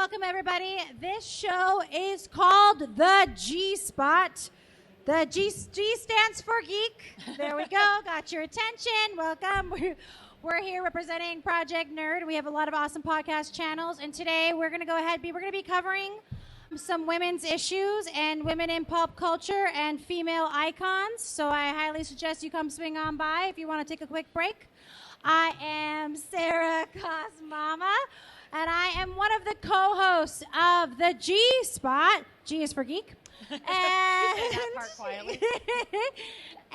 welcome everybody. This show is called The G Spot. The G stands for Geek. There we go. Got your attention. Welcome. We're here representing Project Nerd. We have a lot of awesome podcast channels, and today we're going to be covering some women's issues and women in pop culture and female icons. So I highly suggest you come swing on by if you want to take a quick break. I am Sarah Cosmama, and I am one of the co-hosts of the G Spot. G is for Geek. And, you say that part quietly.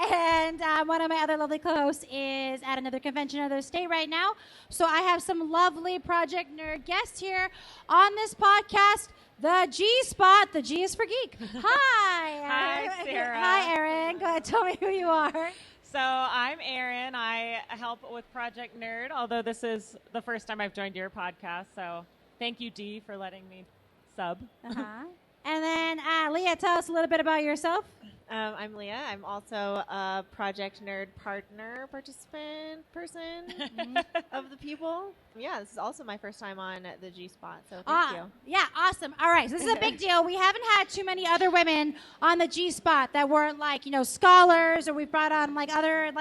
And one of my other lovely co-hosts is at another convention in another state right now. So I have some lovely Project Nerd guests here on this podcast. The G Spot. The G is for Geek. Hi. Hi, Sarah. Hi, Erin. Go ahead. Tell me who you are. So I'm Erin. I help with Project Nerd, although this is the first time I've joined your podcast. So thank you, Dee, for letting me sub. Uh-huh. And then, Leah, tell us a little bit about yourself. I'm Leah. I'm also a Project Nerd participant person of the people. Yeah, this is also my first time on the G Spot, so thank you. Yeah, awesome. All right, so this is a big deal. We haven't had too many other women on the G Spot that weren't scholars, or we've brought on other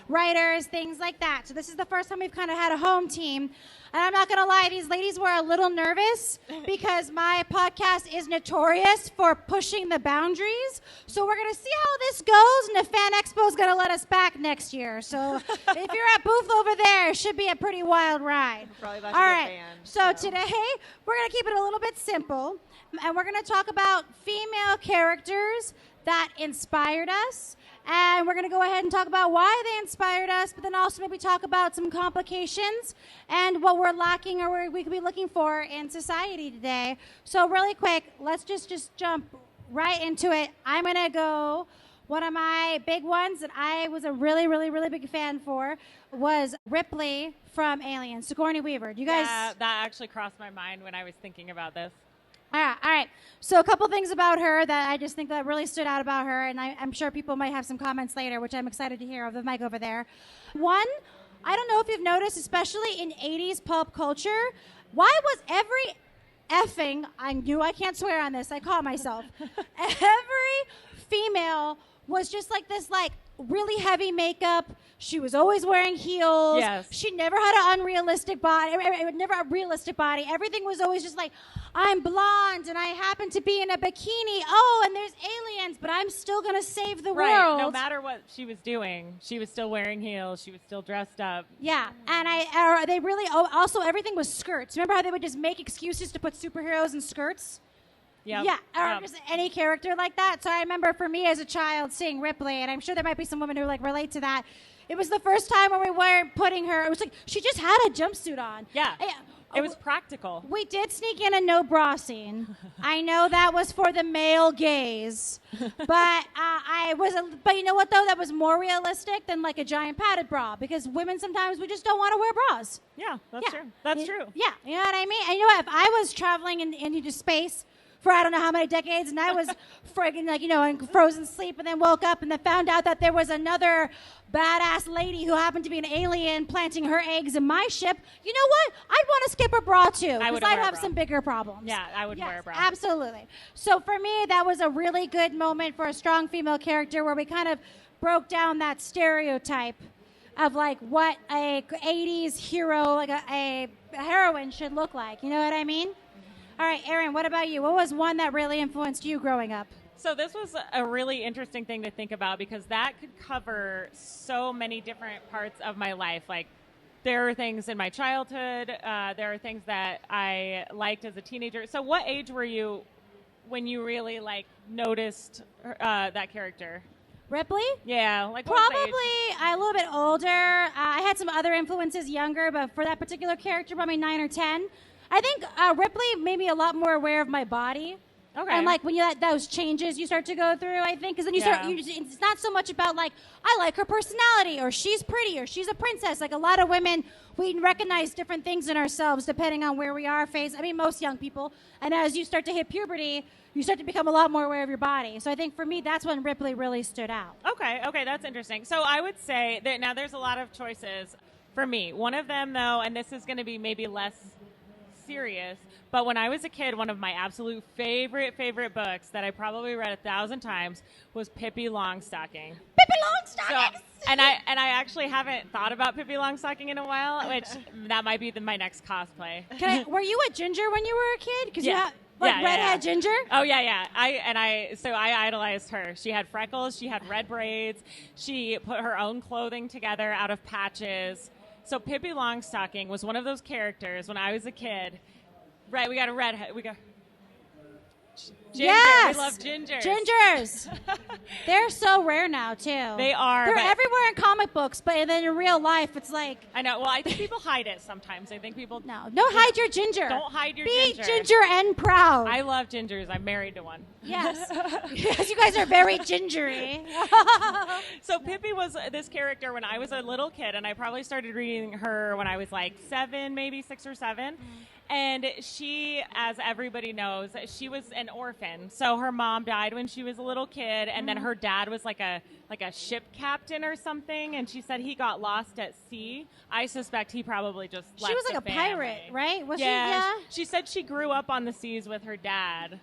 writers, things like that. So this is the first time we've kind of had a home team. And I'm not going to lie, these ladies were a little nervous because my podcast is notorious for pushing the boundaries. So we're going to see how this goes, and if Fan Expo is going to let us back next year. So if you're at booth over there, it should be a pretty wild ride. Probably about All to right, get banned, so today we're going to keep it a little bit simple, and we're going to talk about female characters that inspired us. And we're going to go ahead and talk about why they inspired us, but then also maybe talk about some complications and what we're lacking or what we could be looking for in society today. So really quick, let's just jump right into it. I'm going to go, one of my big ones that I was a really, really, really big fan for was Ripley from Alien, Sigourney Weaver. Do you guys? Yeah, that actually crossed my mind when I was thinking about this. All right. So a couple things about her that I just think that really stood out about her, and I'm sure people might have some comments later, which I'm excited to hear of the mic over there. One, I don't know if you've noticed, especially in 80s pop culture, why was every effing, I knew I can't swear on this, I caught myself, every female was just this really heavy makeup. She was always wearing heels. Yes. She never had an unrealistic body. Never a realistic body. Everything was always just I'm blonde and I happen to be in a bikini. Oh, and there's aliens, but I'm still going to save the world. No matter what she was doing, she was still wearing heels. She was still dressed up. Yeah, and they really, also everything was skirts. Remember how they would just make excuses to put superheroes in skirts? Yep. Yeah, or just any character like that. So I remember for me as a child seeing Ripley, and I'm sure there might be some women who relate to that. It was the first time when we weren't putting her, it was she just had a jumpsuit on. Yeah. It was practical. We did sneak in a no bra scene. I know that was for the male gaze, but but you know what though? That was more realistic than a giant padded bra, because women sometimes we just don't want to wear bras. Yeah, that's true. That's true. Yeah, you know what I mean? And you know what? If I was traveling into space for I don't know how many decades, and I was friggin' in frozen sleep, and then woke up and then found out that there was another badass lady who happened to be an alien planting her eggs in my ship. You know what? I'd want to skip a bra too, because I'd have some bigger problems. Yeah, I would wear a bra. Absolutely. So for me, that was a really good moment for a strong female character where we kind of broke down that stereotype of what a 80s hero, a heroine should look like. You know what I mean? All right, Erin, what about you? What was one that really influenced you growing up? So this was a really interesting thing to think about, because that could cover so many different parts of my life. There are things in my childhood. There are things that I liked as a teenager. So what age were you when you really noticed that character? Ripley? Yeah, probably a little bit older. I had some other influences younger, but for that particular character, probably 9 or 10. I think Ripley made me a lot more aware of my body. Okay. And when you those changes you start to go through, I think, because then it's not so much about I like her personality, or she's pretty, or she's a princess. A lot of women, we recognize different things in ourselves depending on where we are phase. I mean, most young people. And as you start to hit puberty, you start to become a lot more aware of your body. So I think for me, that's when Ripley really stood out. Okay, that's interesting. So I would say that now there's a lot of choices for me. One of them, though, and this is going to be maybe less serious. But when I was a kid, one of my absolute favorite books that I probably read 1,000 times was Pippi Longstocking. Pippi Longstockings! So, and I actually haven't thought about Pippi Longstocking in a while, which that might be my next cosplay. Were you a ginger when you were a kid? Because you Yeah. have redhead ginger? Oh yeah. So I idolized her. She had freckles. She had red braids. She put her own clothing together out of patches. So Pippi Longstocking was one of those characters when I was a kid. Right, we got a redhead. We got ginger. Yes. We love gingers. Gingers. They're so rare now too. They are. They're but everywhere in comic books, but then in real life, it's like I know. Well, I think people hide it sometimes. I think people no. Don't hide your ginger. Don't hide your Be ginger. ginger and proud. I love gingers. I'm married to one. Yes. Yes, you guys are very gingery. So Pippi was this character when I was a little kid, and I probably started reading her when I was like 7, maybe 6 or 7. And she, as everybody knows, she was an orphan. So her mom died when she was a little kid, and then her dad was like a ship captain or something. And she said he got lost at sea. I suspect he probably just left She was like the a family. pirate, right? Was Yeah. She said she grew up on the seas with her dad.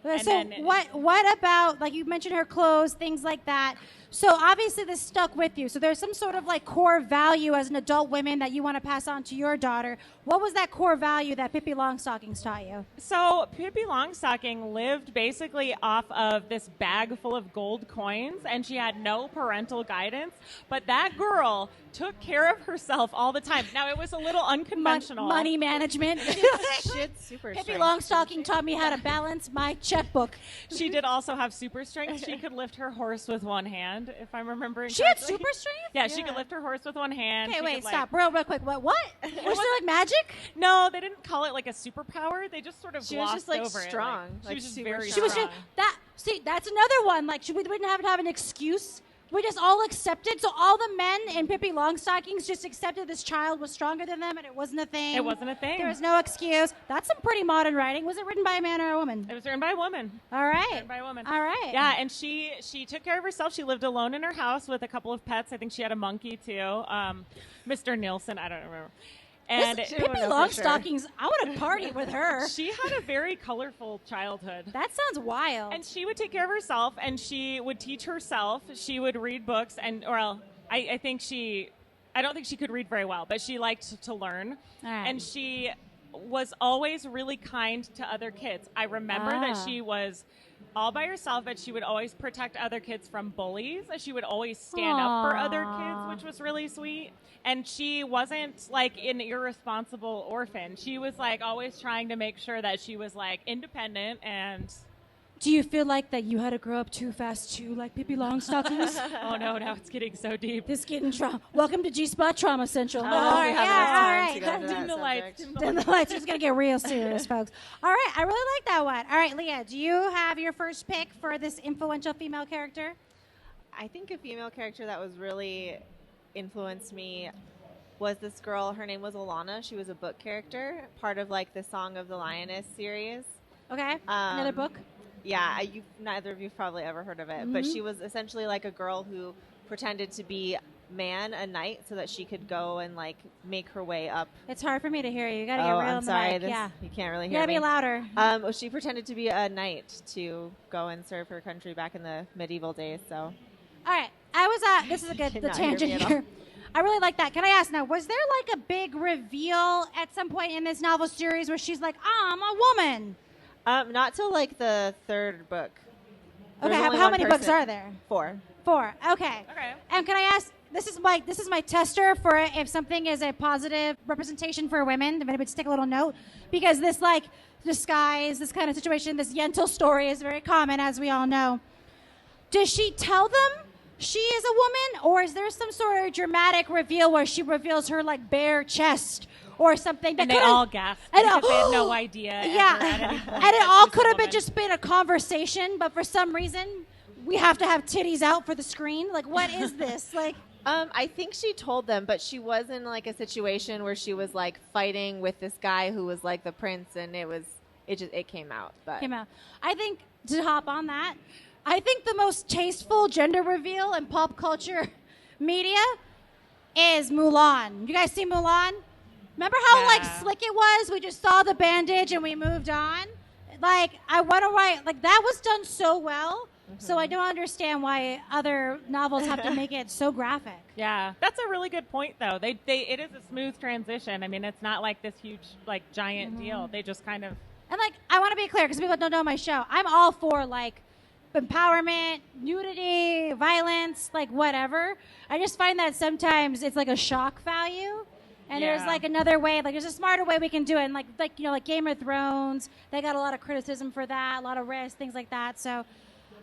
So then what about, like you mentioned her clothes, things like that. So obviously this stuck with you. So there's some sort of like core value as an adult woman that you want to pass on to your daughter. What was that core value that Pippi Longstockings taught you? So Pippi Longstocking lived basically off of this bag full of gold coins, and she had no parental guidance. But that girl took care of herself all the time. Now, it was a little unconventional. Money management. She had super Pippi strength. Longstocking taught me how to balance my checkbook. She did also have super strength. She could lift her horse with one hand, if I'm remembering She had correctly. super strength? Yeah, she could lift her horse with one hand. Okay, She wait, could, stop. Real quick. What? Was there like magic? No, they didn't call it like a superpower. They just sort of She was glossed just, like, over strong. it. She Like, was just super very She was strong. just that. See, that's another one. Like we didn't have to have an excuse. We just all accepted. So all the men in Pippi Longstockings just accepted this child was stronger than them, and it wasn't a thing. It wasn't a thing. There was no excuse. That's some pretty modern writing. Was it written by a man or a woman? It was written by a woman. All right. Written by a woman. All right. Yeah, and she took care of herself. She lived alone in her house with a couple of pets. I think she had a monkey too. Mr. Nielsen, I don't remember. And This Pippi Longstockings, I want to party with her. she had a very colorful childhood. That sounds wild. And she would take care of herself, and she would teach herself. She would read books, and I don't think she could read very well, but she liked to learn. All right. And she was always really kind to other kids. I remember that she was all by herself, but she would always protect other kids from bullies. She would always stand up for other kids, which was really sweet. And she wasn't like an irresponsible orphan. She was like always trying to make sure that she was like independent. And do you feel like that you had to grow up too fast too, like Pippi Longstockings? oh no, now it's getting so deep. This getting trauma. Welcome to G-Spot Trauma Central. I don't know if we have enough time to go into Dim that the lights. subject. Dim the Then the lights is going to get real serious, folks. All right, I really like that one. All right, Leah, do you have your first pick for this influential female character? I think a female character that was really influenced me was this girl. Her name was Alana. She was a book character, part of like the Song of the Lioness series. Okay, another book? Yeah, neither of you've probably ever heard of it, but she was essentially like a girl who pretended to be a knight, so that she could go and like make her way up. It's hard for me to hear you. You got to get Oh, real I'm in the sorry. mic. Yeah. You can't really You hear got to me. be louder. Well, she pretended to be a knight to go and serve her country back in the medieval days. So, All right, this is a good the Cannot hear me tangent at all. here. I really like that. Can I ask now, was there like a big reveal at some point in this novel series where she's like, I'm a woman? not till like the third book. Okay, There's only how one many books person. are there? 4. 4. Okay. Okay. And can I ask? This is my tester for if something is a positive representation for women. If anybody just take a little note, because this like disguise, this kind of situation, this Yentl story is very common, as we all know. Does she tell them she is a woman, or is there some sort of dramatic reveal where she reveals her like bare chest or something? That And they could've- all gasped I know. because they had no idea. Yeah, ever at any point and it that all she's a could have been woman. just been a conversation, but for some reason we have to have titties out for the screen. Like, what is this? Like, I think she told them, but she was in like a situation where she was like fighting with this guy who was like the prince, and it came out. But came out. I think to hop on that, I think the most tasteful gender reveal in pop culture media is Mulan. You guys see Mulan? Remember how like Yeah. slick it was? We just saw the bandage and we moved on. Like I want to write like that was done so well. So I don't understand why other novels have to make it so graphic. Yeah, that's a really good point, though. It is a smooth transition. I mean, it's not like this huge, like, giant deal. They just kind of. And like I want to be clear because people don't know my show. I'm all for like empowerment, nudity, violence, like whatever. I just find that sometimes it's like a shock value. And there's Yeah. like another way, like there's a smarter way we can do it. And like like Game of Thrones, they got a lot of criticism for that, a lot of risk, things like that. So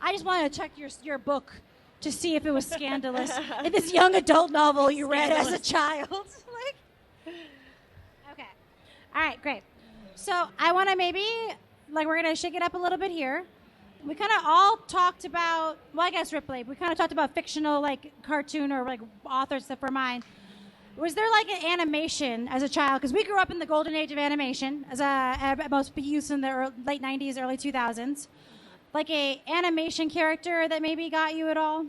I just wanted to check your book to see if it was scandalous. In this young adult novel you read as a child. Like, okay. All right, great. So I want to maybe, like we're going to shake it up a little bit here. We kind of all talked about, well, I guess Ripley, we kind of talked about fictional like cartoon or like authors stuff for mine. Was there like an animation as a child? Because we grew up in the golden age of animation as most youth in the late 90s, early 2000s. Like a animation character that maybe got you at all?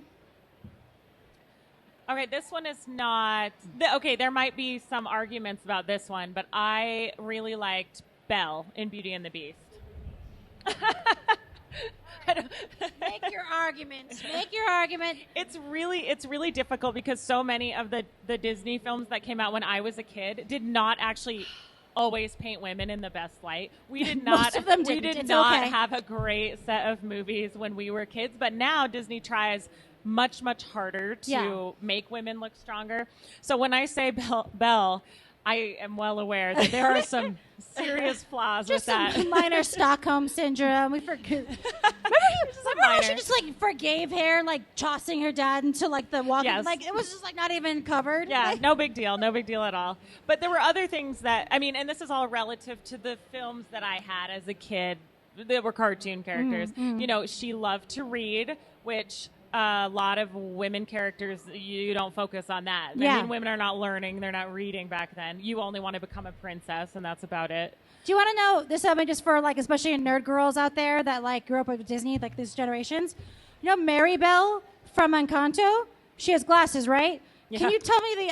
Okay, this one is not. Okay, there might be some arguments about this one, but I really liked Belle in Beauty and the Beast. Make your argument. Make your argument. It's really difficult because so many of the Disney films that came out when I was a kid did not actually always paint women in the best light. We did not. Most of them we didn't. did It's not okay. have a great set of movies when we were kids, but now Disney tries much harder to Yeah. make women look stronger. So when I say Belle, I am well aware that there are some serious flaws Just with some that. minor Stockholm syndrome. We forget. Remember how she just like forgave her, like tossing her dad into like the walking, Yes. like it was just like not even covered. Yeah, Like, no big deal at all. But there were other things that, I mean, and this is all relative to the films that I had as a kid that were cartoon characters. You know, she loved to read, which a lot of women characters, you don't focus on that. Yeah. I mean, women are not learning, they're not reading back then. You only want to become a princess, and that's about it. Do you want to know this? I mean, just for like, especially nerd girls out there that like grew up with Disney, like these generations. You know, Maribel from Encanto. She has glasses, right? Yeah. Can you tell me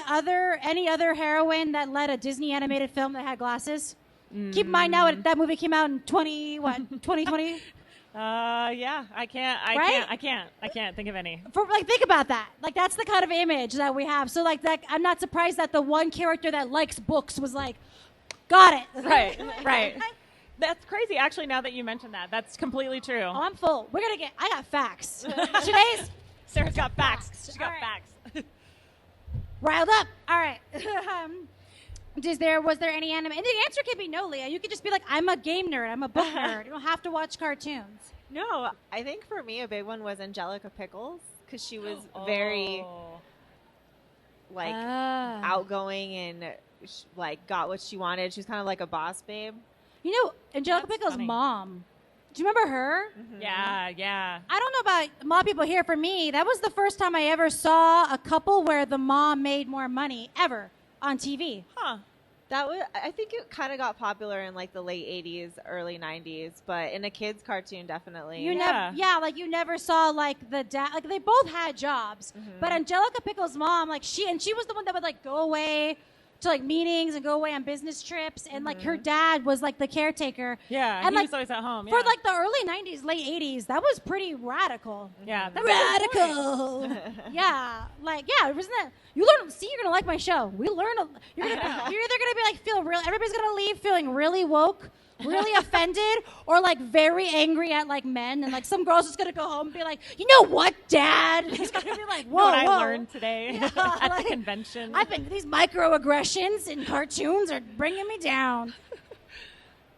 any other heroine that led a Disney animated film that had glasses? Keep in mind now that movie came out in 2020. Yeah, I can't think of any. Think about that. Like that's the kind of image that we have. So like that, I'm not surprised that the one character that likes books was like, got it. Right. That's crazy, actually, now that you mentioned that. That's completely true. Oh, I'm full. I got facts. Sarah's got facts. She got All right. facts. Riled up. All right. Was there any anime? And the answer could be no, Leah. You could just be like, I'm a game nerd. I'm a book nerd. You don't have to watch cartoons. No, I think for me a big one was Angelica Pickles because she was very like outgoing and like got what she wanted. She was kind of like a boss babe. You know, Angelica That's Pickles' funny. mom. Do you remember her? Yeah. I don't know about a lot of people here. For me, that was the first time I ever saw a couple where the mom made more money ever on TV. Huh. I think it kind of got popular in like the late 80s, early 90s, but in a kid's cartoon, definitely. You Yeah. you never saw like the dad. Like they both had jobs, but Angelica Pickles' mom, like she was the one that would like go away to like meetings and go away on business trips, and like her dad was like the caretaker. Yeah, and he like was always at home. for yeah. like the early 90s, late 80s, that was pretty radical. Yeah, that's a good point. Radical. Wasn't that? You learn. See, you're gonna like my show. We learn. You're either gonna be like everybody's gonna leave feeling really woke, really offended, or like very angry at like men, and like some girl's just gonna go home and be like, you know what, Dad? And he's gonna be like, whoa, what whoa. I learned today at like, the convention. I think these microaggressions in cartoons are bringing me down.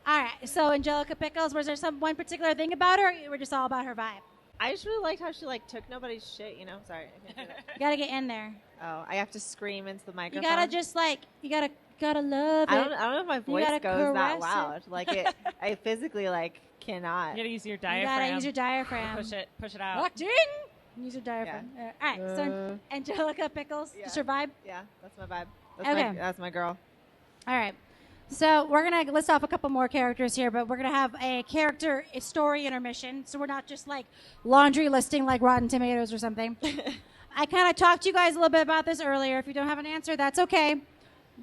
All right, so Angelica Pickles, was there one particular thing about her, or we're just all about her vibe? I just really liked how she like took nobody's shit, you know? Sorry. I can't do that. You gotta get in there. Oh, I have to scream into the You microphone. gotta just like, gotta love it. I don't know if my voice gotta goes caress that it. loud. Like I physically like cannot. You gotta use your You diaphragm. gotta use your diaphragm. Push it out. Locked in. Use your diaphragm. Yeah. All right, so Angelica Pickles, Yeah. just your vibe? Yeah, that's my vibe. Okay. That's my girl. All right. So we're going to list off a couple more characters here, but we're going to have a story intermission. So we're not just like laundry listing like Rotten Tomatoes or something. I kind of talked to you guys a little bit about this earlier. If you don't have an answer, that's okay.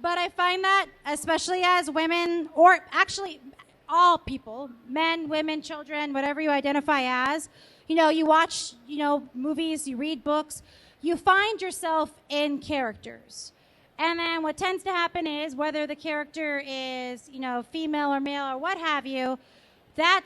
But I find that, especially as women, or actually all people, men, women, children, whatever you identify as, you watch, movies, you read books, you find yourself in characters. And then what tends to happen is, whether the character is, female or male or what have you, that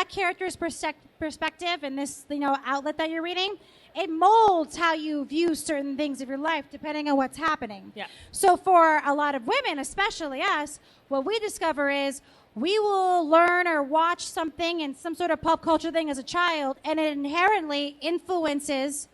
character's perspective and this, outlet that you're reading, it molds how you view certain things of your life depending on what's happening. Yeah. So for a lot of women, especially us, what we discover is we will learn or watch something in some sort of pop culture thing as a child, and it inherently influences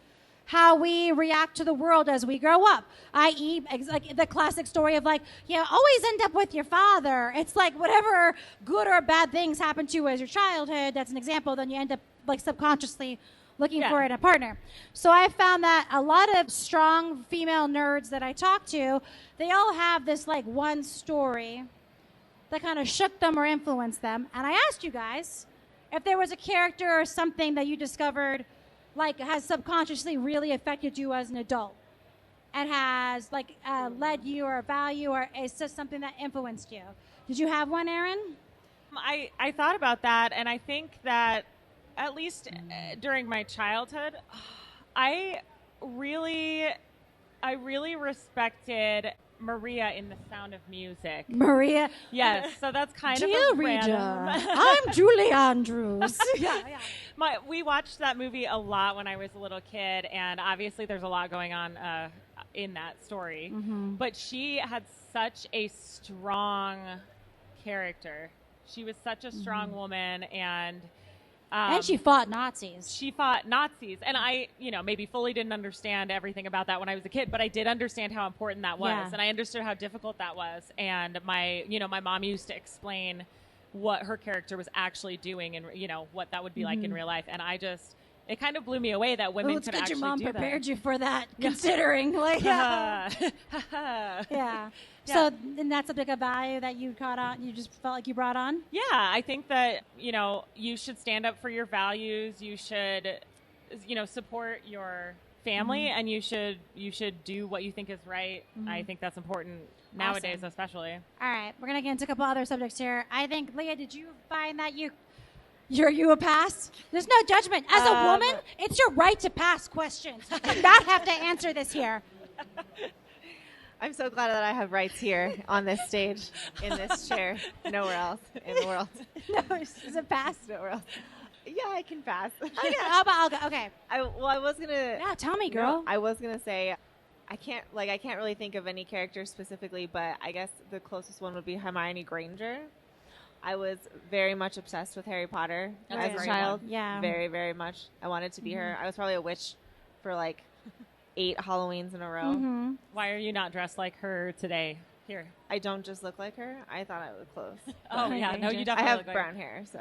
how we react to the world as we grow up, i.e., like the classic story of always end up with your father. It's like whatever good or bad things happen to you as your childhood, that's an example, then you end up subconsciously looking for it in a partner. So I found that a lot of strong female nerds that I talk to, they all have this one story that kind of shook them or influenced them. And I asked you guys if there was a character or something that you discovered has subconsciously really affected you as an adult and has led you or a value, or it's just something that influenced you. Did you have one, Erin? I thought about that, and I think that at least during my childhood, I really respected Maria in The Sound of Music. Maria? Yes, so that's kind of Dear a reader, random. I'm Julie Andrews. Yeah. We watched that movie a lot when I was a little kid, and obviously there's a lot going on in that story. Mm-hmm. But she had such a strong character. She was such a strong woman, and she fought Nazis. She fought Nazis, and I, maybe fully didn't understand everything about that when I was a kid, but I did understand how important that was, and I understood how difficult that was. And my mom used to explain what her character was actually doing, and what that would be like in real life. And it kind of blew me away that women could actually do that. Your mom prepared you for that, considering yeah. So, and that's a big value that you caught on. You just felt like you brought on. Yeah, I think that you should stand up for your values. You should, support your family, and you should do what you think is right. I think that's important nowadays, especially. All right, we're gonna get into a couple other subjects here. I think, Leah, did you find that you a pass? There's no judgment. As a woman, it's your right to pass questions. You do not have to answer this here. I'm so glad that I have rights here on this stage, in this chair, nowhere else in the world. No, is it pass? Nowhere else. Yeah, I can pass. Okay, I'll go. Okay. I was gonna. Yeah, tell me, girl. I was gonna say, I can't really think of any character specifically, but I guess the closest one would be Hermione Granger. I was very much obsessed with Harry Potter as a child. Yeah. Very, very much. I wanted to be her. I was probably a witch for 8 Halloweens in a row. Mm-hmm. Why are you not dressed like her today? Here. I don't just look like her. I thought I looked close. Oh, yeah. No, you definitely I have look brown hair, so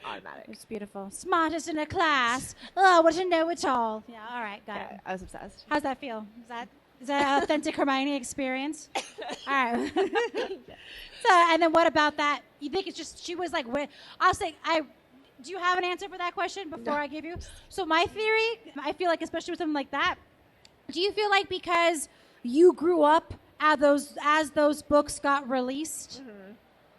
automatic. It's beautiful. Smartest in the class. Oh, what a know-it-all. Yeah, all right, got it. I was obsessed. How's that feel? Is that an authentic Hermione experience? All right. So, and then what about that? You think it's just, she was I'll say, do you have an answer for that question before I give you? So my theory, I feel like, especially with something like that, do you feel like because you grew up as those books got released,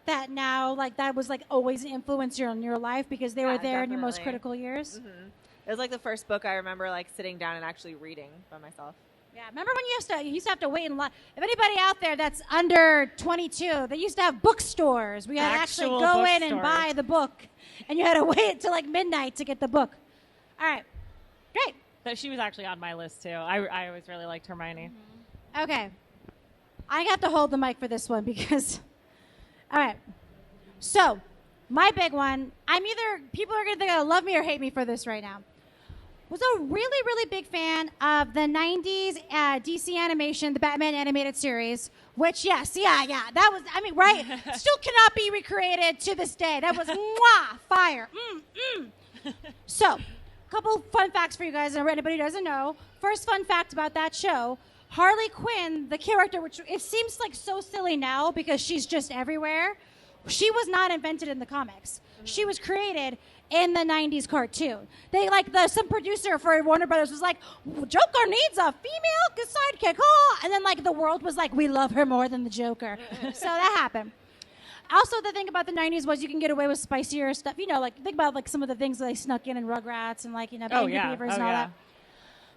that now that was always an influence in your life because they were there in your most critical years? Mm-hmm. It was the first book I remember sitting down and actually reading by myself. Yeah, remember when you used to have to wait in line? If anybody out there that's under 22, they used to have bookstores. We had to actually go in and buy the book, and you had to wait till midnight to get the book. All right, great. So she was actually on my list too. I always really liked Hermione. Mm-hmm. Okay, I have to hold the mic for this one because, all right. So my big one, people are gonna love me or hate me for this right now. Was a really, really big fan of the 90s DC animation, the Batman animated series, which, that was, right? Still cannot be recreated to this day. That was, fire. So, a couple fun facts for you guys, and anybody who doesn't know. First fun fact about that show, Harley Quinn, the character, which it seems so silly now because she's just everywhere, she was not invented in the comics. She was created in the 90s cartoon. They some producer for Warner Brothers was like, Joker needs a female sidekick. Oh! And then the world was like, we love her more than the Joker. So that happened. Also, the thing about the 90s was you can get away with spicier stuff. Think about some of the things that they snuck in Rugrats and Angry Beavers and all that.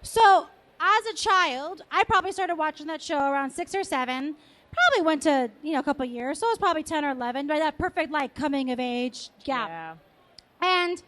So as a child, I probably started watching that show around 6 or 7. Probably went to, a couple of years. So it was probably 10 or 11, by that perfect, coming of age gap. Yeah. And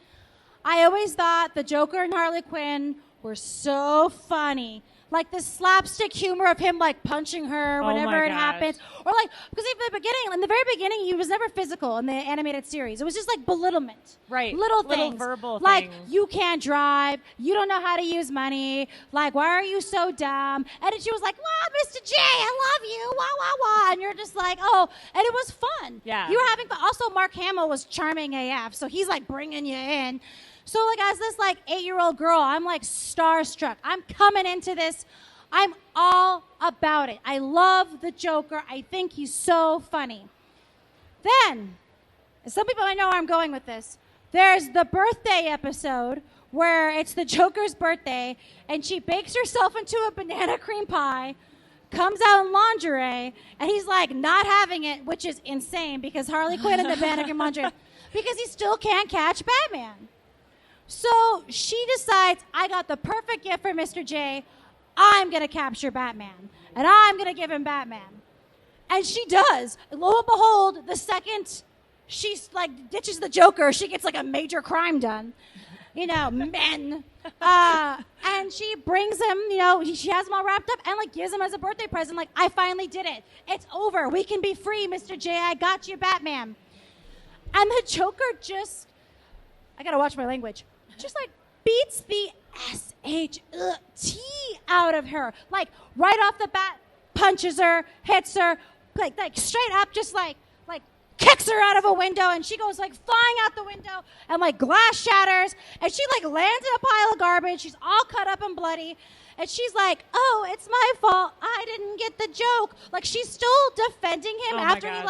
I always thought the Joker and Harley Quinn were so funny. The slapstick humor of him, punching her whenever it happens. Or, because in the very beginning, he was never physical in the animated series. It was just, belittlement. Right. Little things. Verbal things. You can't drive. You don't know how to use money. Why are you so dumb? And then she was like, Mr. J, I love you. Wah, wah, wah. And you're just oh. And it was fun. Yeah. You were having fun. Also, Mark Hamill was charming AF. So he's, bringing you in. So, as this, 8-year-old girl, I'm, starstruck. I'm coming into this. I'm all about it. I love the Joker. I think he's so funny. Then, some people might know where I'm going with this. There's the birthday episode where it's the Joker's birthday, and she bakes herself into a banana cream pie, comes out in lingerie, and he's, not having it, which is insane because Harley Quinn in the banana cream lingerie, because he still can't catch Batman. So she decides, I got the perfect gift for Mr. J. I'm going to capture Batman, and I'm going to give him Batman. And she does. Lo and behold, the second she ditches the Joker, she gets a major crime done. Men. And she brings him, she has him all wrapped up and gives him as a birthday present. I finally did it. It's over. We can be free, Mr. J. I got you, Batman. And the Joker just, I got to watch my language, just beats the S-H-T out of her. Right off the bat, punches her, hits her, straight up, just kicks her out of a window, and she goes flying out the window, and glass shatters, and she lands in a pile of garbage. She's all cut up and bloody, and she's like, oh, it's my fault. I didn't get the joke. She's still defending him after he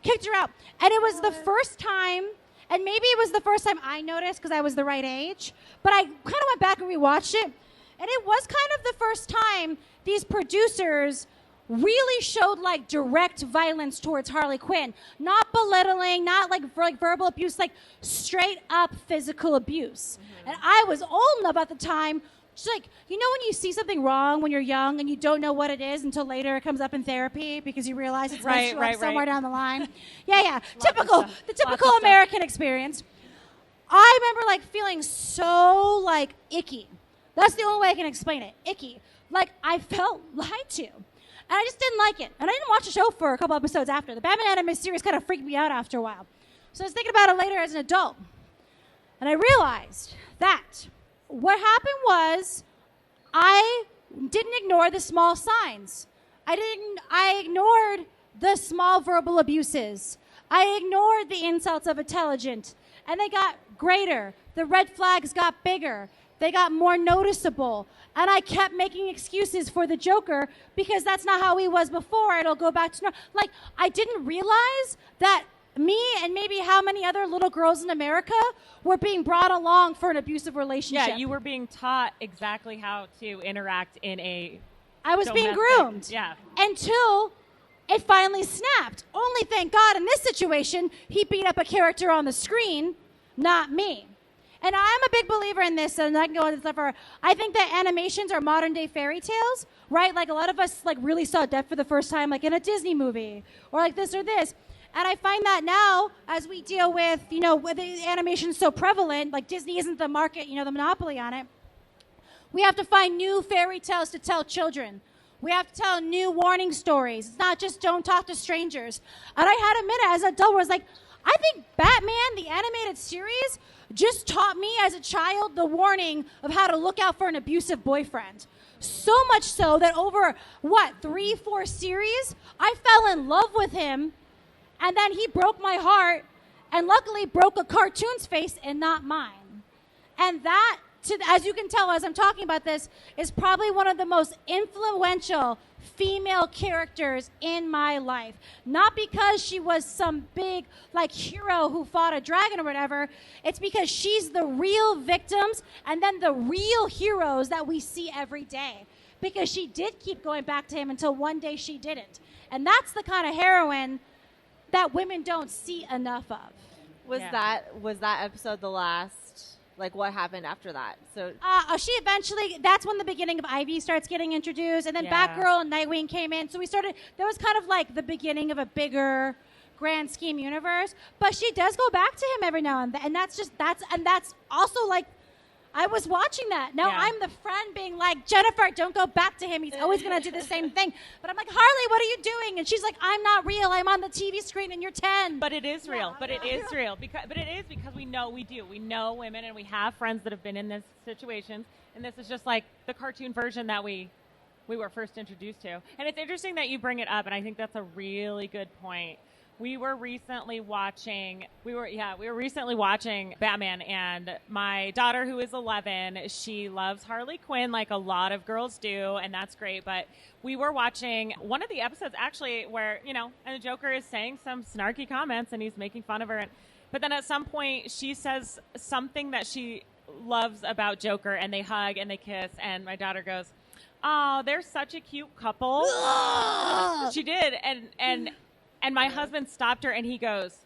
kicked her out. And it was the first time. And maybe it was the first time I noticed because I was the right age. But I kind of went back and rewatched it. And it was kind of the first time these producers really showed direct violence towards Harley Quinn. Not belittling, not verbal abuse, straight up physical abuse. Mm-hmm. And I was old enough at the time. Just when you see something wrong when you're young and you don't know what it is until later it comes up in therapy because you realize it's somewhere down the line. Yeah. The typical American experience. I remember feeling so icky. That's the only way I can explain it. Icky. I felt lied to. And I just didn't like it. And I didn't watch the show for a couple episodes after. The Batman animated series kind of freaked me out after a while. So I was thinking about it later as an adult. And I realized that what happened was I didn't ignore the small signs. I ignored the small verbal abuses. I ignored the insults of intelligent. And they got greater. The red flags got bigger. They got more noticeable. And I kept making excuses for the Joker because that's not how he was before. It'll go back to normal. I didn't realize that me and maybe how many other little girls in America were being brought along for an abusive relationship. Yeah, you were being taught exactly how to interact in a I was being groomed. Yeah. Until it finally snapped. Only thank God in this situation, he beat up a character on the screen, not me. And I'm a big believer in this, and I can go into stuff. I think that animations are modern-day fairy tales, right? A lot of us really saw death for the first time, in a Disney movie, or this or this. And I find that now, as we deal with, with the animation so prevalent, Disney isn't the market, the monopoly on it, we have to find new fairy tales to tell children. We have to tell new warning stories. It's not just don't talk to strangers. And I had a minute as an adult where I was I think Batman, the animated series, just taught me as a child the warning of how to look out for an abusive boyfriend. So much so that over, 3-4 series, I fell in love with him. And then he broke my heart and luckily broke a cartoon's face and not mine. And that as you can tell as I'm talking about this, is probably one of the most influential female characters in my life. Not because she was some big like hero who fought a dragon or whatever. It's because she's the real victims and then the real heroes that we see every day. Because she did keep going back to him until one day she didn't. And that's the kind of heroine that women don't see enough of. Was that episode the last? Like, what happened after that? So she eventually, that's when the beginning of Ivy starts getting introduced, and then Batgirl and Nightwing came in. So that was kind of like the beginning of a bigger grand scheme universe. But she does go back to him every now and then, and that's also like, I was watching that. Now I'm the friend being like, Jennifer, don't go back to him. He's always going to do the same thing. But I'm like, Harley, what are you doing? And she's like, I'm not real. I'm on the TV screen and you're 10. But it is real. It is real. Because we know we do. We know women and we have friends that have been in this situations. And this is just like the cartoon version that we were first introduced to. And it's interesting that you bring it up. And I think that's a really good point. We were recently watching Batman, and my daughter, who is 11, she loves Harley Quinn like a lot of girls do, and that's great. But we were watching one of the episodes actually where, and the Joker is saying some snarky comments and he's making fun of her. But then at some point she says something that she loves about Joker, and they hug and they kiss, and my daughter goes, "Oh, they're such a cute couple." She did, and my husband stopped her and he goes,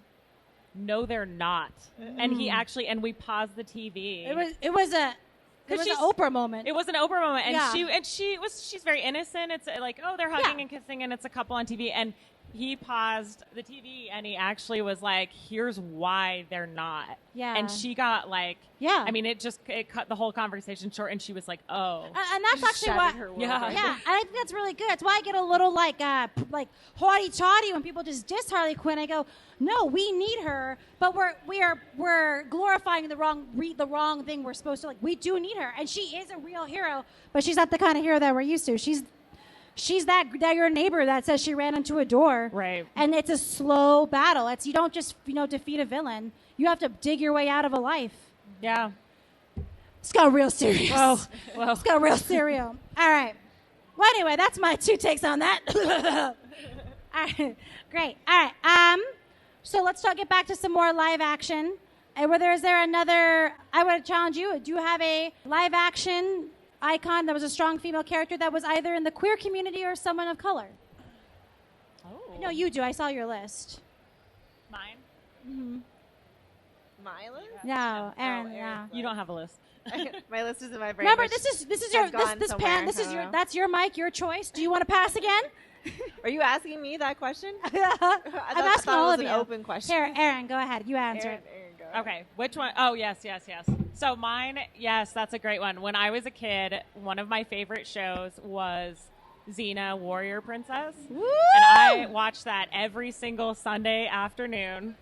"No, they're not." And he actually, and we paused the TV. It was an Oprah moment. It was an Oprah moment. And she's very innocent. It's like, oh, they're hugging and kissing and it's a couple on TV. And he paused the TV and he actually was like, here's why they're not. Yeah. And she got like, I mean, it cut the whole conversation short, and she was like, oh. And that's actually why, and I think that's really good. That's why I get a little like haughty-taughty when people just diss Harley Quinn. I go, no, we need her, but we're glorifying the wrong thing. We're supposed to, like, we do need her, and she is a real hero, but she's not the kind of hero that we're used to. She's that your neighbor that says she ran into a door. Right. And it's a slow battle. You don't just, defeat a villain. You have to dig your way out of a life. Yeah. It's got real serious. Whoa. It's got real serious. All right. Well, anyway, that's my 2 takes on that. All right. Great. All right. So let's get back to some more live action. Is there another, I would challenge you, do you have a live action icon that was a strong female character that was either in the queer community or someone of color? Oh. No, you do. I saw your list. Mine? Mm-hmm. My list? No, Erin. Erin's You don't have a list. My list is in my brain. Remember, this pan. That's your mic, your choice. Do you want to pass again? Are you asking me that question? I'm asking all of you. An open question. Here, Erin, go ahead. You answer it. Erin, go ahead. Okay, which one? Oh, yes. So mine, yes, that's a great one. When I was a kid, one of my favorite shows was Xena, Warrior Princess. Woo! And I watched that every single Sunday afternoon.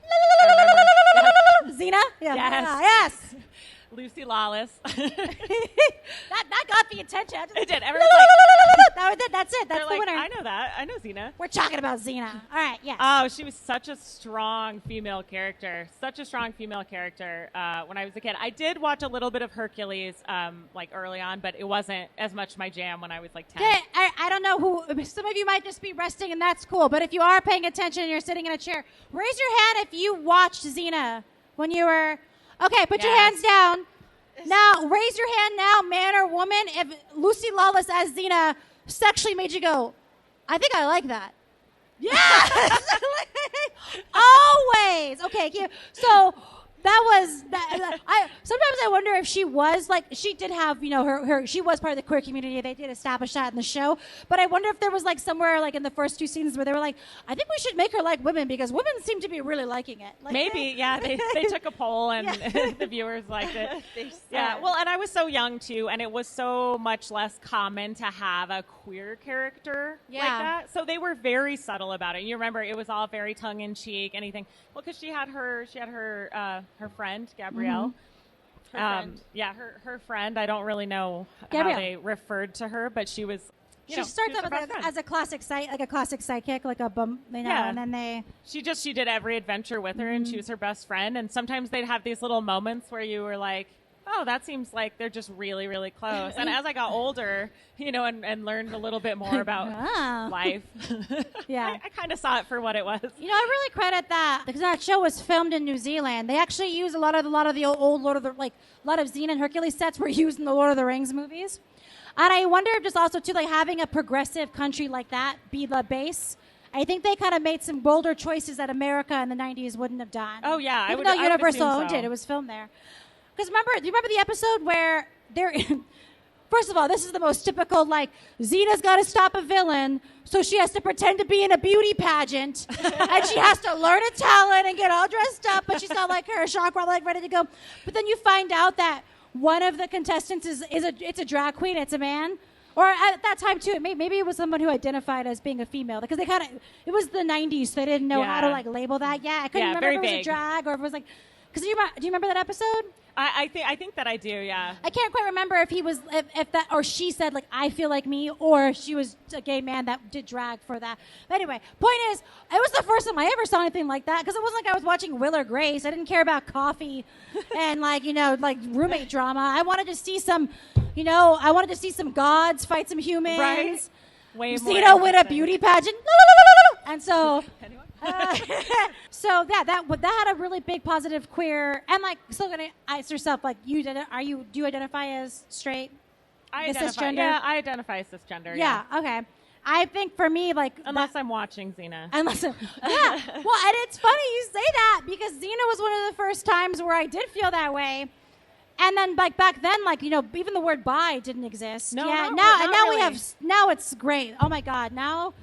Xena? Yeah. Yes. Lucy Lawless. that got the attention. It did. Everyone's like, that was it. That's it. That's the like, winner. I know that. I know Xena. We're talking about Xena. All right. Yes. Oh, she was such a strong female character. When I was a kid. I did watch a little bit of Hercules, like early on, but it wasn't as much my jam when I was like 10. Okay, I don't know who. Some of you might just be resting, and that's cool. But if you are paying attention and you're sitting in a chair, raise your hand if you watched Xena when you were. Okay, put your hands down. Now, raise your hand now, man or woman, if Lucy Lawless as Xena sexually made you go, I think I like that. Yes! Always. Okay, so sometimes I wonder if she was like, she did have, she was part of the queer community. They did establish that in the show. But I wonder if there was like somewhere like in the first 2 seasons where they were like, I think we should make her like women because women seem to be really liking it. Like, maybe, they took a poll and the viewers liked it. Yeah, well, and I was so young too, and it was so much less common to have a queer character like that. So they were very subtle about it. You remember, it was all very tongue in cheek. Anything. Well, because she had her friend Gabrielle. Her friend. I don't really know Gabrielle. how they referred to her, but she was. She starts out as a classic sidekick, like a bum, and then She did every adventure with her, and she was her best friend. And sometimes they'd have these little moments where you were like, oh, that seems like they're just really, really close. And as I got older, and learned a little bit more about life, yeah, I kind of saw it for what it was. I really credit that because that show was filmed in New Zealand. They actually used a lot of the old Lord of the a lot of Xena and Hercules sets were used in the Lord of the Rings movies. And I wonder if just also too having a progressive country like that be the base. I think they kind of made some bolder choices that America in the 90s wouldn't have done. Oh yeah, even though Universal owned it, it was filmed there. Because do you remember the episode where they're, first of all, this is the most typical, Xena's got to stop a villain, so she has to pretend to be in a beauty pageant, and she has to learn a talent and get all dressed up, but she's got, her chakra, ready to go. But then you find out that one of the contestants it's a drag queen, it's a man. Or at that time, too, maybe it was someone who identified as being a female, because it was the 90s, so they didn't know how to, label that yet. I couldn't remember if it was a drag or if it was, because do you remember that episode? I think that I do, yeah. I can't quite remember if he was, if that, or she said, I feel like me, or she was a gay man that did drag for that. But anyway, point is, it was the first time I ever saw anything like that, because it wasn't like I was watching Will or Grace. I didn't care about coffee and, roommate drama. I wanted to see some, gods fight some humans. Right. Way more Xena win a beauty pageant. And so... so that had a really big positive queer and still gonna ask yourself do you identify as straight? Cisgender? Yeah, I identify as cisgender. Yeah. Okay. I think for me unless I'm watching Xena. Well, and it's funny you say that because Xena was one of the first times where I did feel that way. And then back then even the word bi didn't exist. No, yeah. Not really. Now it's great. Oh my God. Now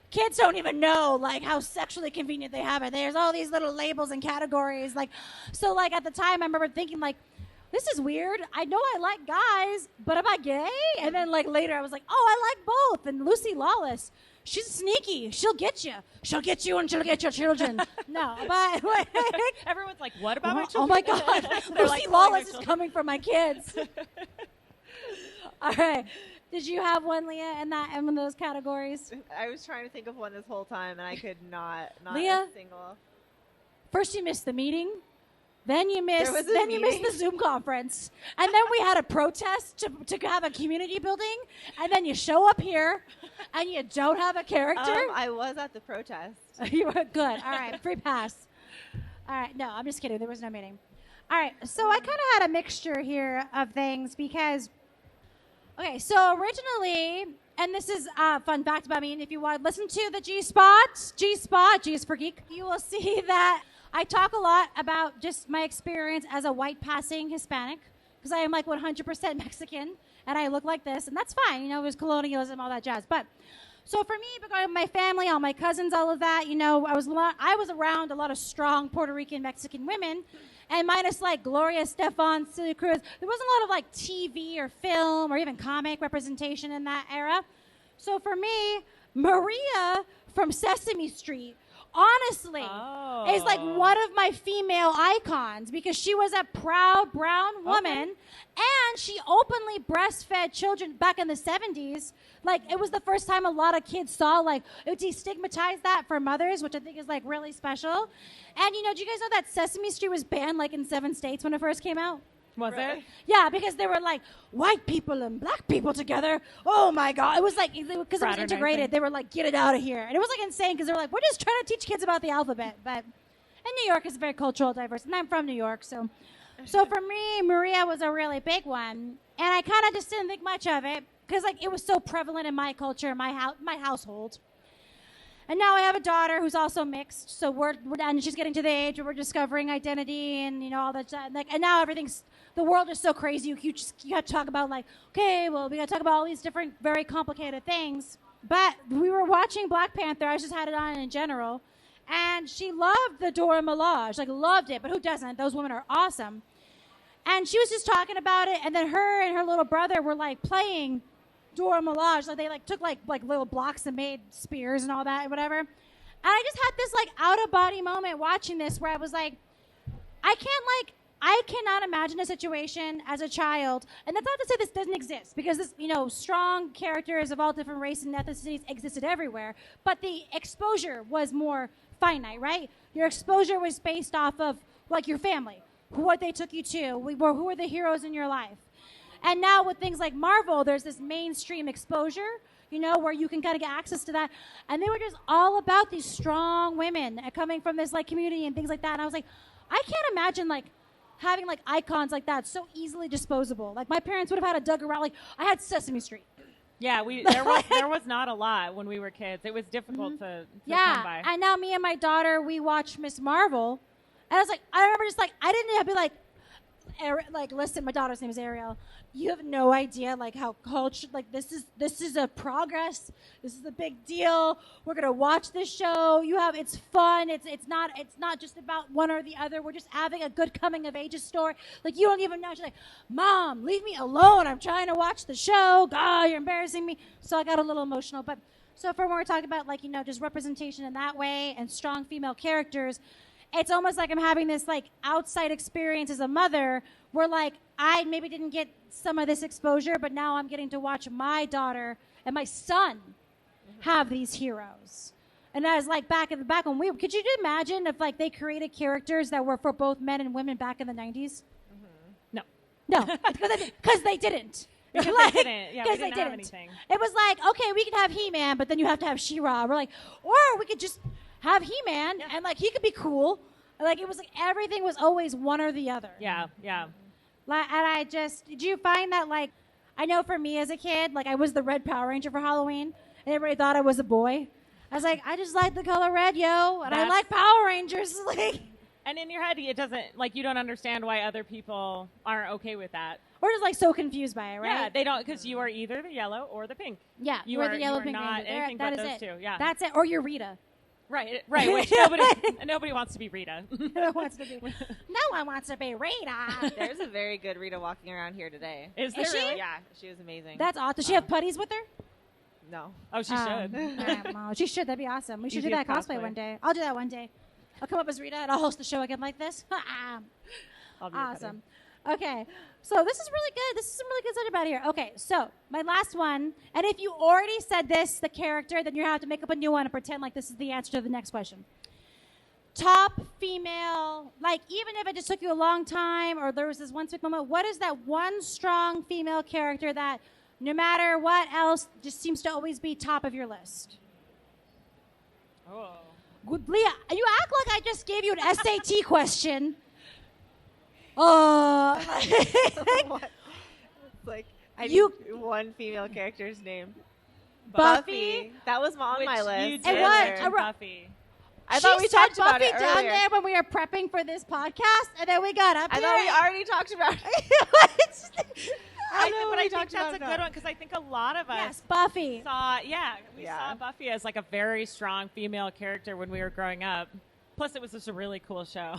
kids don't even know how sexually convenient they have it. There's all these little labels and categories. So at the time I remember thinking this is weird. I know I like guys, but am I gay? And then later I was oh, I like both. And Lucy Lawless, she's sneaky. She'll get you. She'll get you and she'll get your children. No, but everyone's what about my children? Oh my God, Lucy Lawless is coming for my kids. All right. Did you have one, Leah, in one of those categories? I was trying to think of one this whole time, and I could not Leah, a single. First you missed the meeting, then you missed the Zoom conference, and then we had a protest to have a community building, and then you show up here, and you don't have a character. I was at the protest. You were good. All right, free pass. All right, no, I'm just kidding. There was no meeting. All right, so I kind of had a mixture here of things because... Okay, so originally, and this is a fun fact about me, and if you want to listen to the G is for Geek, you will see that I talk a lot about just my experience as a white passing Hispanic, because I am 100% Mexican, and I look like this, and that's fine, it was colonialism, all that jazz. But, so for me, because my family, all my cousins, all of that, I was around a lot of strong Puerto Rican, Mexican women, and minus Gloria Estefan, Celia Cruz, there wasn't a lot of TV or film or even comic representation in that era. So for me, Maria from Sesame Street, honestly, is one of my female icons because she was a proud brown woman and she openly breastfed children back in the 70s. It was the first time a lot of kids saw, it destigmatized that for mothers, which I think is, really special. And, do you guys know that Sesame Street was banned, in 7 states when it first came out? Was it? Yeah, because they were white people and black people together. Oh, my God. It was because it was integrated. They were get it out of here. And it was insane because they were we're just trying to teach kids about the alphabet. But New York is very cultural diverse. And I'm from New York, so for me, Maria was a really big one. And I kind of just didn't think much of it because it was so prevalent in my culture, my household. And now I have a daughter who's also mixed, so we're and she's getting to the age where we're discovering identity and all that. And now the world is so crazy. You have to talk about okay, well, we got to talk about all these different, very complicated things. But we were watching Black Panther. I just had it on in general, and she loved the Dora Milaje, loved it. But who doesn't? Those women are awesome. And she was just talking about it, and then her and her little brother were playing Dora Milaje. They took little blocks and made spears and all that and whatever. And I just had this out of body moment watching this where I was I cannot imagine a situation as a child, and that's not to say this doesn't exist, because this, strong characters of all different races and ethnicities existed everywhere, but the exposure was more finite, right? Your exposure was based off of your family. what they took you to, who were the heroes in your life. And now with things like Marvel, there's this mainstream exposure, where you can kind of get access to that. And they were just all about these strong women coming from this like community and things like that. And I was like, I can't imagine like having like icons like that so easily disposable. Like my parents would have had a Doug around. Like I had Sesame Street. Yeah, there was not a lot when we were kids. It was difficult to come by. And now me and my daughter, we watch Miss Marvel. And I was like, I remember just like, I didn't have to be like, listen, my daughter's name is Ariel. You have no idea like how culture, like this is a progress. This is a big deal. We're going to watch this show. It's fun. It's not just about one or the other. We're just having a good coming of age story. Like you don't even know. She's like, Mom, leave me alone. I'm trying to watch the show. God, you're embarrassing me. So I got a little emotional. But so for when we're talking about like, just representation in that way and strong female characters, it's almost like I'm having this like outside experience as a mother where like I maybe didn't get some of this exposure, but now I'm getting to watch my daughter and my son have these heroes. And I was like back when could you imagine if like they created characters that were for both men and women back in the 90s? No, because they didn't. Because like, they didn't. Yeah, we didn't have anything. It was like, okay, we can have He-Man, but then you have to have She-Ra. We're like, or we could just have He-Man and like he could be cool. Like it was like everything was always one or the other. Yeah. And did you find that like, I know for me as a kid, like I was the red Power Ranger for Halloween and everybody thought I was a boy. I was like, I just like the color red, yo. And I like Power Rangers. Like, and in your head, it doesn't, like you don't understand why other people aren't okay with that. Or just like so confused by it, right? Yeah, they don't, because you are either the yellow or the pink. Yeah, you are the yellow, you are pink not Ranger. anything That but is those two. Yeah, that's it. Or you're Rita. Right. Which nobody wants to be Rita. No one wants to be Rita. There's a very good Rita walking around here today. Is there she? really? Yeah, she was amazing. That's awesome. Does she have putties with her? No. Oh, she should. Well, she should. That'd be awesome. We should do Easiest that cosplay cosplay. one day. I'll do that one day. I'll come up as Rita and I'll host the show again like this. I'll do Awesome. Okay, so this is really good. This is some really good stuff about here. Okay, so my last one, and if you already said this, the character, then you have to make up a new one and pretend like this is the answer to the next question. Top female, like even if it just took you a long time or there was this one sweet moment, what is that one strong female character that no matter what else just seems to always be top of your list? Oh. Good, Leah, you act like I just gave you an SAT question. Oh. What? It's like I need one female character's name. Buffy? That was on my list. You did It was. learn Buffy. I thought we talked about Buffy it down earlier. there when we were prepping for this podcast, and then we got up I here. thought we already talked about it. But I think that's a good one because I think a lot of us Yes, Buffy. saw Buffy as like a very strong female character when we were growing up. Plus, it was just a really cool show.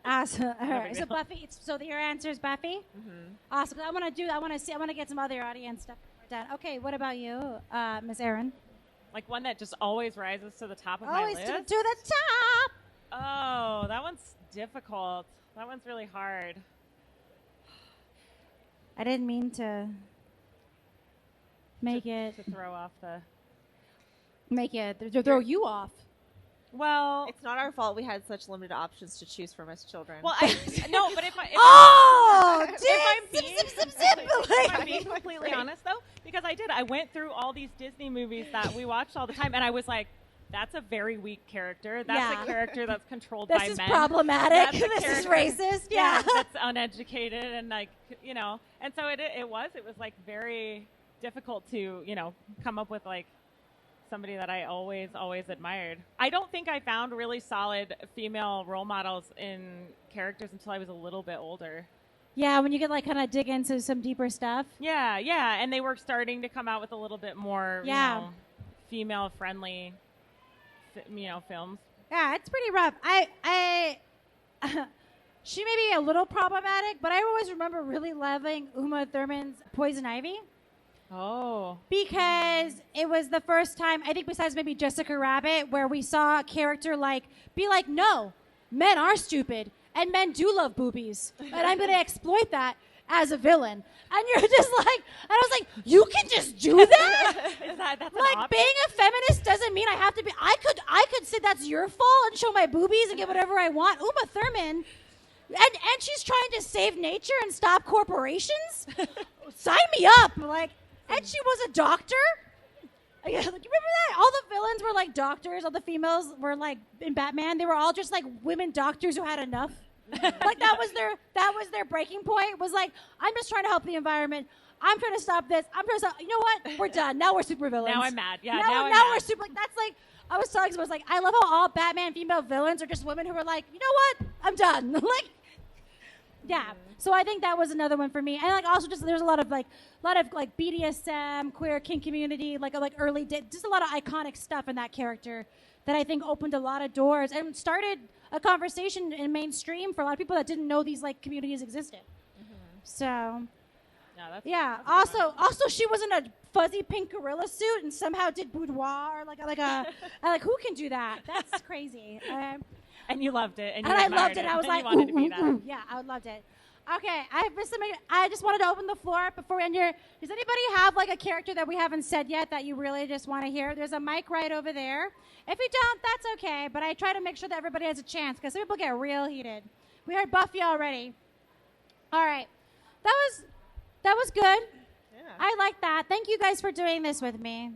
Awesome. All right. big So deal. Buffy. So your answer is Buffy. Mm-hmm. Awesome. I want to get some other audience stuff done. Okay. What about you, Miss Erin? Like one that just always rises to the top of Always my to list. the top. Oh, that one's difficult. That one's really hard. I didn't mean to make it To throw off the... throw you off. Well... It's not our fault we had such limited options to choose from as children. Well, but if I'm being completely honest, though, because I went through all these Disney movies that we watched all the time, and I was like, that's a very weak character. That's a character that's controlled by men. This is problematic. That's a This is character- racist. Yeah. That's uneducated and like, and so it was like very difficult to, come up with like somebody that I always admired. I don't think I found really solid female role models in characters until I was a little bit older. Yeah, when you get like kind of dig into some deeper stuff. Yeah, and they were starting to come out with a little bit more, female friendly, films. Yeah, it's pretty rough. She may be a little problematic, but I always remember really loving Uma Thurman's Poison Ivy. Oh. Because it was the first time, I think besides maybe Jessica Rabbit, where we saw a character be like, no, men are stupid, and men do love boobies, and I'm going to exploit that as a villain. And you're just like, and I was like, you can just do that? That's an Like, option? being a feminist doesn't mean I have to be, I could say that's your fault and show my boobies and get whatever I want. Uma Thurman and she's trying to save nature and stop corporations. Sign me up! Like, and she was a doctor. Yeah, like, you remember that? All the villains were like doctors. All the females were like in Batman. They were all just like women doctors who had enough. Like that was their breaking point. Was like, I'm just trying to help the environment. I'm trying to stop this. I'm trying to stop. You know what? We're done. Now we're super villains. Now I'm mad. Yeah. Now now we're super. Like, that's like, I was telling someone, I was like, I love how all Batman female villains are just women who are like, you know what? I'm done. Like, yeah. So I think that was another one for me. And like also just there's a lot of BDSM, queer kink community, like early just a lot of iconic stuff in that character that I think opened a lot of doors and started a conversation in mainstream for a lot of people that didn't know these like communities existed. So that's also she was in a fuzzy pink gorilla suit and somehow did boudoir like who can do that? That's crazy. And you loved it. And I loved it. I was like, you wanted to be that. Yeah, I loved it. Okay, I just wanted to open the floor before we end here. Does anybody have like a character that we haven't said yet that you really just want to hear? There's a mic right over there. If you don't, that's okay. But I try to make sure that everybody has a chance because some people get real heated. We heard Buffy already. All right, that was good. Yeah. I like that. Thank you guys for doing this with me.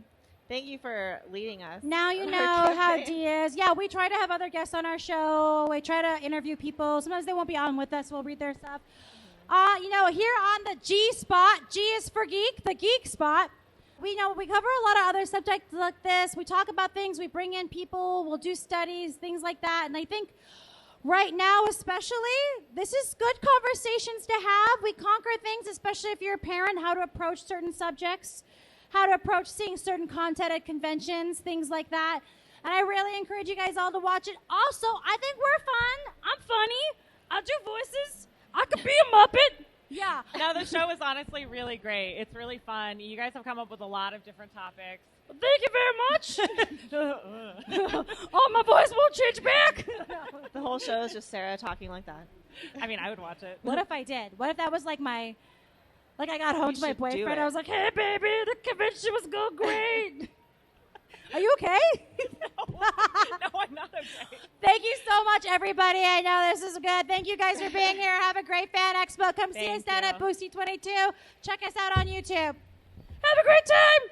Thank you for leading us. Now you know how Dee is. Yeah, we try to have other guests on our show. We try to interview people. Sometimes they won't be on with us. We'll read their stuff. Here on the G spot, G is for geek, the geek spot. We cover a lot of other subjects like this. We talk about things. We bring in people. We'll do studies, things like that. And I think right now, especially, this is good conversations to have. We conquer things, especially if you're a parent, how to approach certain subjects, how to approach seeing certain content at conventions, things like that. And I really encourage you guys all to watch it. Also, I think we're fun. I'm funny. I'll do voices. I could be a Muppet. Yeah. No, the show is honestly really great. It's really fun. You guys have come up with a lot of different topics. Thank you very much. Oh, my voice won't change back. The whole show is just Sarah talking like that. I mean, I would watch it. What if I did? What if that was like I got home to my boyfriend. I was like, hey, baby, the convention was going great. Are you okay? No, I'm not okay. Thank you so much, everybody. I know this is good. Thank you guys for being here. Have a great Fan Expo. Come see us down at Boosty 22. Check us out on YouTube. Have a great time.